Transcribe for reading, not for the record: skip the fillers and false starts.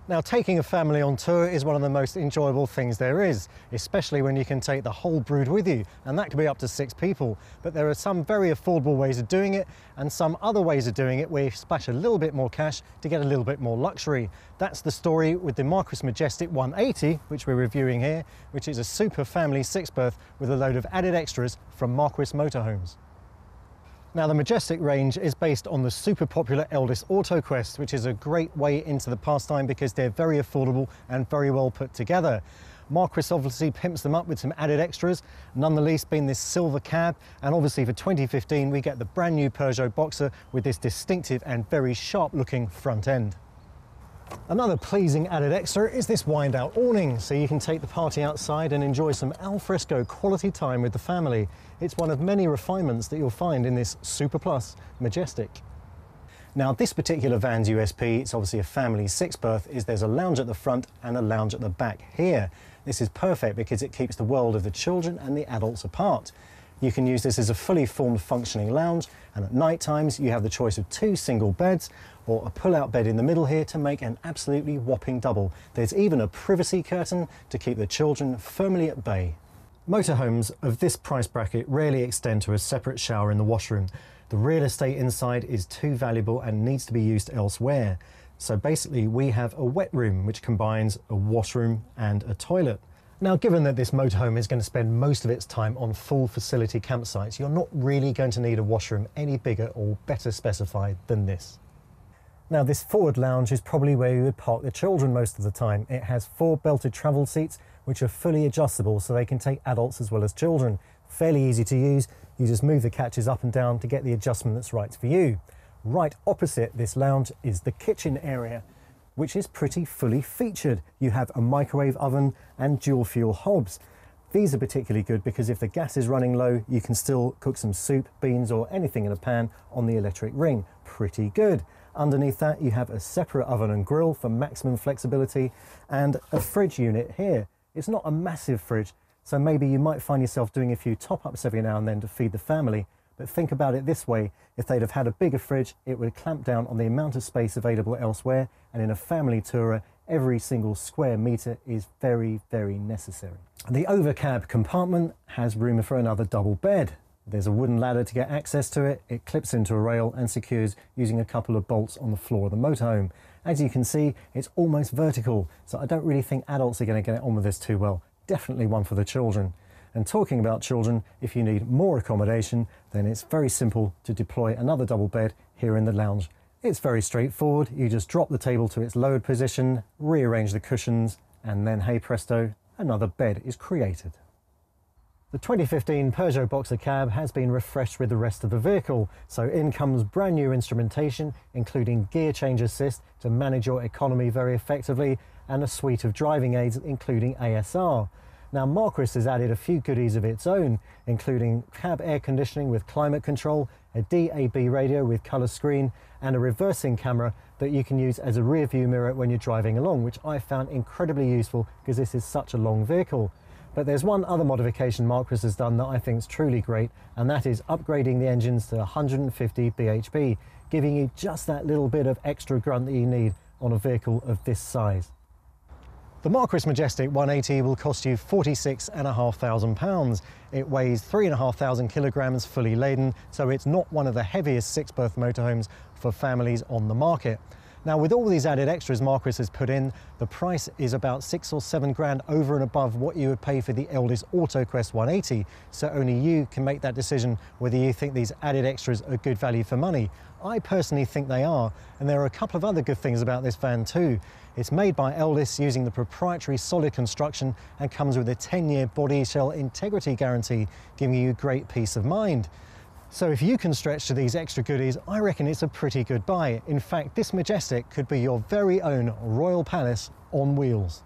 Now, taking a family on tour is one of the most enjoyable things there is, especially when you can take the whole brood with you, and that can be up to 6 people. But there are some very affordable ways of doing it, and some other ways of doing it where you splash a little bit more cash to get a little bit more luxury. That's the story with the Majestic 180, which we're reviewing here, which is a super family 6-berth with a load of added extras from Motorhomes. Now, the Majestic range is based on the super popular Elddis AutoQuest, which is a great way into the pastime because they're very affordable and very well put together. Marquis obviously pimps them up with some added extras, none the least being this silver cab, and obviously for 2015 we get the brand new Peugeot Boxer with this distinctive and very sharp looking front end. Another pleasing added extra is this wind-out awning, so you can take the party outside and enjoy some al fresco quality time with the family. It's one of many refinements that you'll find in this Super Plus Majestic. Now, this particular van's USP, it's obviously a family 6-berth, is there's a lounge at the front and a lounge at the back here. This is perfect because it keeps the world of the children and the adults apart. You can use this as a fully formed functioning lounge, and at night times you have the choice of 2 single beds or a pull-out bed in the middle here to make an absolutely whopping double. There's even a privacy curtain to keep the children firmly at bay. Motorhomes of this price bracket rarely extend to a separate shower in the washroom. The real estate inside is too valuable and needs to be used elsewhere. So basically we have a wet room which combines a washroom and a toilet. Now, given that this motorhome is going to spend most of its time on full facility campsites, you're not really going to need a washroom any bigger or better specified than this. Now, this forward lounge is probably where you would park the children most of the time. It has 4 belted travel seats which are fully adjustable so they can take adults as well as children. Fairly easy to use. You just move the catches up and down to get the adjustment that's right for you. Right opposite this lounge is the kitchen area, which is pretty fully featured. You have a microwave oven and dual fuel hobs. These are particularly good because if the gas is running low, you can still cook some soup, beans or anything in a pan on the electric ring. Pretty good. Underneath that you have a separate oven and grill for maximum flexibility and a fridge unit here. It's not a massive fridge, so maybe you might find yourself doing a few top-ups every now and then to feed the family. But think about it this way, if they'd have had a bigger fridge, it would clamp down on the amount of space available elsewhere, and in a family tourer, every single square metre is very, very necessary. The overcab compartment has room for another double bed. There's a wooden ladder to get access to it, it clips into a rail and secures using a couple of bolts on the floor of the motorhome. As you can see, it's almost vertical, so I don't really think adults are going to get on with this too well. Definitely one for the children. And talking about children, if you need more accommodation, then it's very simple to deploy another double bed here in the lounge. It's very straightforward. You just drop the table to its lowered position, rearrange the cushions, and then, hey presto, another bed is created. The 2015 Peugeot Boxer cab has been refreshed with the rest of the vehicle, so in comes brand new instrumentation, including gear change assist to manage your economy very effectively, and a suite of driving aids, including ASR. Now, Marquis has added a few goodies of its own, including cab air conditioning with climate control, a DAB radio with colour screen, and a reversing camera that you can use as a rear view mirror when you're driving along, which I found incredibly useful because this is such a long vehicle. But there's one other modification Marquis has done that I think is truly great, and that is upgrading the engines to 150 bhp, giving you just that little bit of extra grunt that you need on a vehicle of this size. The Marquis Majestic 180 will cost you £46,500. It weighs 3,500 kilograms fully laden, so it's not one of the heaviest 6-berth motorhomes for families on the market. Now, with all these added extras Marquis has put in, the price is about 6 or 7 grand over and above what you would pay for the Elddis AutoQuest 180, so only you can make that decision whether you think these added extras are good value for money. I personally think they are, and there are a couple of other good things about this van too. It's made by Elddis using the proprietary solid construction and comes with a 10-year body shell integrity guarantee, giving you great peace of mind. So if you can stretch to these extra goodies, I reckon it's a pretty good buy. In fact, this Majestic could be your very own royal palace on wheels.